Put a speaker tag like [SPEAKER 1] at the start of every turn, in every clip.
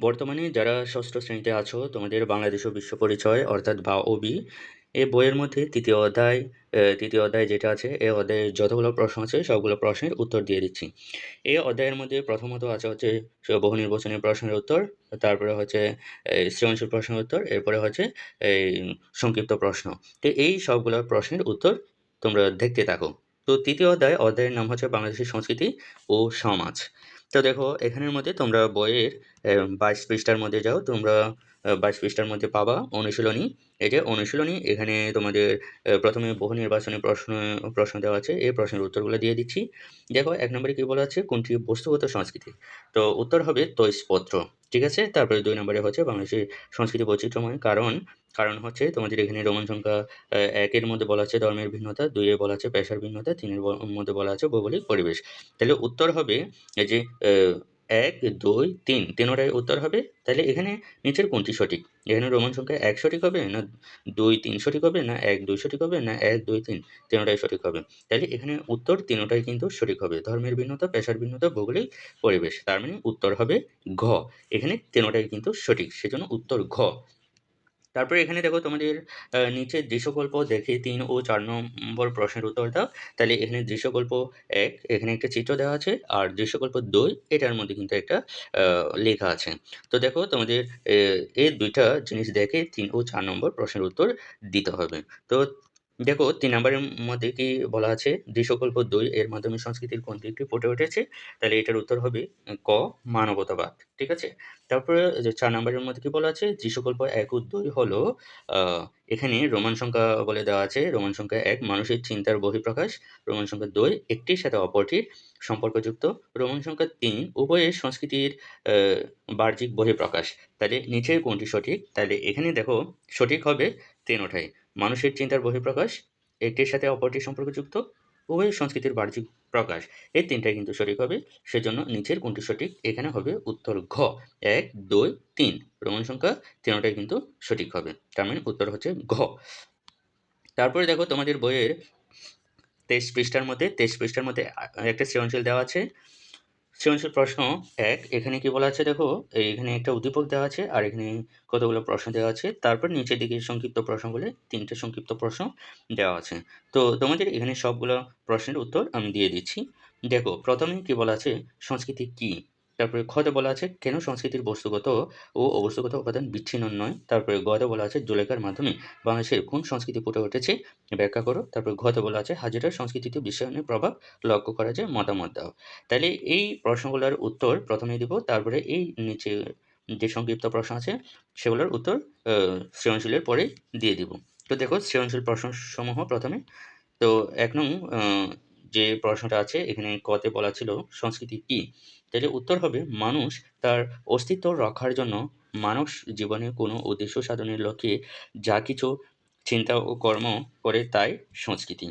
[SPEAKER 1] বর্তমানে যারা ষষ্ঠ শ্রেণীতে আছো তোমাদের বাংলাদেশ ও বিশ্ব পরিচয় অর্থাৎ বা ওবি এই বইয়ের মধ্যে তৃতীয় অধ্যায় যেটা আছে এই অধ্যায়ে যতগুলো প্রশ্ন আছে সবগুলো প্রশ্নের উত্তর দিয়ে দিচ্ছি। এই অধ্যায়ের মধ্যে প্রথমত আছে হচ্ছে বহু নির্বাচনী প্রশ্নের উত্তর, তারপরে হচ্ছে এই সৃজনশীল প্রশ্নের উত্তর, এরপরে হচ্ছে এই সংক্ষিপ্ত প্রশ্ন। তো এই সবগুলো প্রশ্নের উত্তর তোমরা দেখতে থাকো। তো তৃতীয় অধ্যায়ের নাম হচ্ছে বাংলাদেশের সংস্কৃতি ও সমাজ। তো দেখো এখানের মধ্যে তোমরা বইয়ের 22 পৃষ্ঠার মধ্যে যাও, তোমরা 22 পৃষ্ঠার মধ্যে পাবা অনুশীলনী। এই যে অনুশীলনী, এখানে তোমাদের প্রথমে বহু নির্বাচনী প্রশ্ন দেওয়া আছে, এই প্রশ্নের উত্তরগুলো দিয়ে দিচ্ছি। দেখো 1 নম্বরে কি বলা আছে, কোনটি বস্তুগত সংস্কৃতি? তো উত্তর হবে তৈজপত্র, ঠিক আছে। তারপরে 2 নম্বরে হচ্ছে বাংলাদেশের সংস্কৃতি বৈচিত্র্যময়, কারণ হচ্ছে তোমাদের এখানে রোমান সংখ্যা 1 এর মধ্যে বলা আছে ধর্মের ভিন্নতা, 2 এ বলা আছে পেশার ভিন্নতা, 3 এর মধ্যে বলা আছে ভৌগোলিক পরিবেশ। তাহলে উত্তর হবে এই যে 1, 2, 3 তিনোটাই উত্তর হবে। তাহলে এখানে নিচের কোনটি সঠিক? এখানে রোমান সংখ্যা 1 সঠিক হবে, না 2, 3 সঠিক হবে, না 1, 2 সঠিক হবে, না 1, 2, 3 তিনোটাই সঠিক হবে? তাহলে এখানে উত্তর তিনোটাই কিন্তু সঠিক হবে। ধর্মের ভিন্নতা, পেশার ভিন্নতা, ভৌগোলিক পরিবেশ। তার মানে উত্তর হবে ঘ। এখানে তিনোটাই কিন্তু সঠিক, সেজন্য উত্তর ঘ। তারপরে এখানে দেখো তোমাদের নিচে দৃশ্যকল্প দেখে 3 ও 4 নম্বর প্রশ্নের উত্তর দাও। তাহলে এখানে দৃশ্যকল্প 1 এখানে একটা চিত্র দেওয়া আছে, আর দৃশ্যকল্প 2 এটার মধ্যে কিন্তু একটা লেখা আছে। তো দেখো তোমাদের এই 2টা জিনিস দেখে 3 ও 4 নম্বর প্রশ্নের উত্তর দিতে হবে। তো দেখো 3 নম্বরের মধ্যে কি বলা আছে, দৃশ্যকল্প 2 এর মাধ্যমে সংস্কৃতির কোন দিকটি ফুটে উঠেছে? তাহলে এটার উত্তর হবে ক, মানবতাবাদ, ঠিক আছে। তারপরে যে 4 নম্বরের মধ্যে কি বলা আছে, দৃশ্যকল্প 1 ও 2 হলো আ এখানে রোমান সংখ্যা বলে দেওয়া আছে। রোমান সংখ্যা 1 মানুষের চিন্তার বহিঃপ্রকাশ, রোমান সংখ্যা 2 একটির সাথে অপরটির সম্পর্কযুক্ত, রোমান সংখ্যা 3 উভয়ের সংস্কৃতির আ বাহ্যিক বহিঃপ্রকাশ। তাহলে নিচের কোনটি সঠিক? তাহলে এখানে দেখো সঠিক হবে তিনোটাই। মানুষের চিন্তার বহিঃপ্রকাশ, একটির সাথে অপরটির সম্পর্কযুক্ত, উভয়ের সংস্কৃতির বাহ্যিক প্রকাশ। এই 3টাই কিন্তু সঠিক হবে। সেজন্য নিচের কোনটি সঠিক? এখানে হবে উত্তর ঘ। 1, 2, 3 রোমান সংখ্যা তিনোটাই কিন্তু সঠিক হবে। তার মানে উত্তর হচ্ছে ঘ। তারপরে দেখো তোমাদের বইয়ের 23 পৃষ্ঠার মধ্যে একটা সৃজনশীল দেওয়া আছে। সৃজনশীল প্রশ্ন 1 এখানে কি বলা আছে দেখো, এখানে একটা উদ্দীপক দেওয়া আছে, আর এখানে কতগুলো প্রশ্ন দেওয়া আছে। তারপর নিচের দিকে সংক্ষিপ্ত প্রশ্ন বলে 3টে সংক্ষিপ্ত প্রশ্ন দেওয়া আছে। তো তোমাদের এখানে সবগুলো প্রশ্নের উত্তর আমি দিয়ে দিচ্ছি। দেখো প্রথমে কি বলা আছে, সংস্কৃতি কি? তারপরে খ তে বলা আছে কেন সংস্কৃতির বস্তুগত ও অবস্তুগত উপাদান বিচ্ছিন্ন নয়? তারপরে গ তে বলা আছে জুলেখার মাধ্যমে বাংলাদেশের কোন সংস্কৃতি ফুটে উঠেছে ব্যাখ্যা করো। তারপরে ঘ তে বলা আছে হাজিরা সংস্কৃতিতে বিশ্বায়নের প্রভাব লক্ষ্য করা যায়, মতামত দাও। তাহলে এই প্রশ্নগুলোর উত্তর প্রথমেই দিব, তারপরে এই নিচে যে সংক্ষিপ্ত প্রশ্ন আছে সেগুলোর উত্তর সৃজনশীলের পরে দিয়ে দিব। তো দেখো সৃজনশীল প্রশ্নসমূহ প্রথমে। তো ১ নং যে প্রশ্নটা আছে এখানে ক তে বলা ছিল সংস্কৃতি কি? তাহলে উত্তর হবে মানুষ তার অস্তিত্ব রক্ষার জন্য মানব জীবনে কোনো উদ্দেশ্য সাধনের লক্ষ্যে যা কিছু চিন্তা ও কর্ম করে তাই সংস্কৃতি।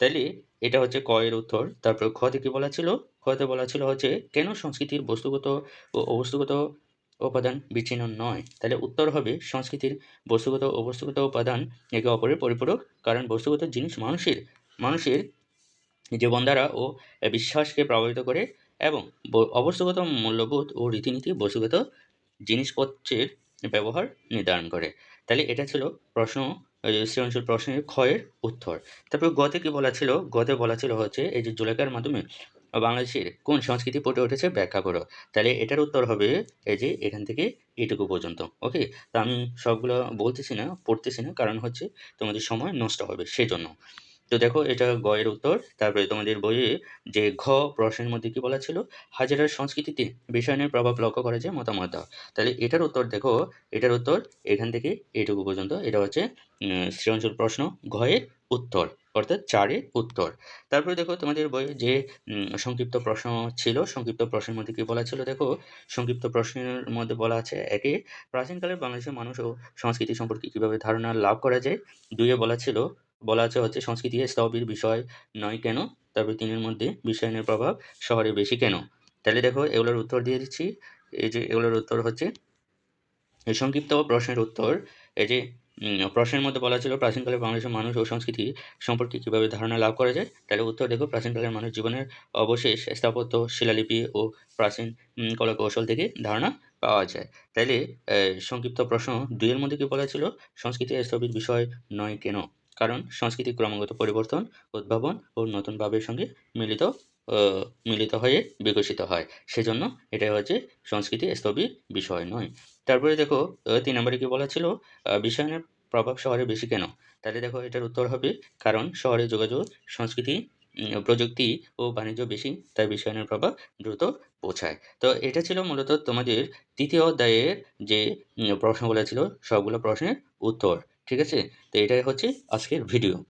[SPEAKER 1] তাইলে এটা হচ্ছে ক এর উত্তর। তারপর খ তে কি বলা ছিল? খ তে বলা ছিল হচ্ছে কেন সংস্কৃতির বস্তুগত ও অবস্তুগত উপাদান বিচ্ছিন্ন নয়? তাহলে উত্তর হবে সংস্কৃতির বস্তুগত ও অবস্তুগত উপাদান একে অপরের পরিপূরক। কারণ বস্তুগত জিনিস মানুষের জীবনধারা ও বিশ্বাসকে প্রভাবিত করে, এবং অবস্তুগত মূল্যবোধ ও রীতিনীতি বস্তুগত জিনিসপত্রের ব্যবহার নির্ধারণ করে। তাহলে এটা ছিল প্রশ্ন, সৃজনশীল প্রশ্নের খ এর উত্তর। তারপর গ তে কি বলা ছিল? গ তে বলা ছিল হচ্ছে এই যে জুলেখার মাধ্যমে বাংলাদেশের কোন সংস্কৃতি ফুটে উঠেছে ব্যাখ্যা করো। তাহলে এটার উত্তর হবে এই যে এখান থেকে এটুকু পর্যন্ত। ওকে? তো আমি সবগুলো বলতেছি না, পড়তেছি না, কারণ হচ্ছে তোমাদের সময় নষ্ট হবে সেজন্য। তো দেখো এটা গ এর উত্তর। তারপরে তোমাদের বইয়ে যে ঘ প্রশ্নের মধ্যে কি বলা ছিল? হাজারার সংস্কৃতিতে বিশ্বায়নের প্রভাব লক্ষ্য করা যায়, মতামত দাও। তাহলে এটার উত্তর দেখো, এটার উত্তর এখান থেকে এটুকু পর্যন্ত। এটা হচ্ছে সৃজনশীল প্রশ্ন ঘ এর উত্তর, অর্থাৎ 4 এর উত্তর। তারপরে দেখো তোমাদের বইয়ে যে সংক্ষিপ্ত প্রশ্ন ছিল, সংক্ষিপ্ত প্রশ্নের মধ্যে কি বলা ছিল দেখো, সংক্ষিপ্ত প্রশ্নের মধ্যে বলা আছে 1 এ প্রাচীনকালে বাংলাদেশের মানুষ ও সংস্কৃতি সম্পর্কে কিভাবে ধারণা লাভ করা যায়? 2 এ বলা আছে হচ্ছে সংস্কৃতি স্থবির বিষয় নয় কেন? তারপরে 3 এর মধ্যে বিশ্বায়নের প্রভাব শহরে বেশি কেন? তাহলে দেখো এগুলোর উত্তর দিয়ে দিচ্ছি। এই যে এগুলোর উত্তর হচ্ছে এই সংক্ষিপ্ত প্রশ্নের উত্তর। এই যে প্রশ্নের মধ্যে বলা ছিল প্রাচীনকালে বাংলাদেশের মানুষ ও সংস্কৃতি সম্পর্কে কিভাবে ধারণা লাভ করা যায়? তাহলে উত্তর দেখো প্রাচীনকালের মানুষ জীবনের অবশেষ স্থাপত্য, শিলালিপি ও প্রাচীন কলাকৌশল থেকে ধারণা পাওয়া যায়। তাইলে সংক্ষিপ্ত প্রশ্ন ২ এর মধ্যে কি বলা ছিল? সংস্কৃতি স্থবির বিষয় নয় কেন? কারণ সংস্কৃতি ক্রমাগত পরিবর্তন, উদ্ভাবন ও নতুন ভাবের সঙ্গে মিলিত আ মিলিত হয়ে বিকশিত হয়। সেজন্য এটাই হচ্ছে সংস্কৃতি স্থবির বিষয় নয়। তারপরে দেখো ৩ নম্বরে কি বলা ছিল? বিশ্বায়নের প্রভাব শহরে বেশি কেন? তাহলে দেখো এটার উত্তর হবে কারণ শহরে যোগাযোগ, সংস্কৃতি, প্রযুক্তি ও বাণিজ্য বেশি, তাই বিশ্বায়নের প্রভাব দ্রুত পৌঁছায়। তো এটা ছিল মূলত তোমাদের ৩য় অধ্যায়ের যে প্রশ্নগুলা ছিল সবগুলো প্রশ্নের উত্তর। ঠিক আছে? তো এটাই হচ্ছে আজকের ভিডিও।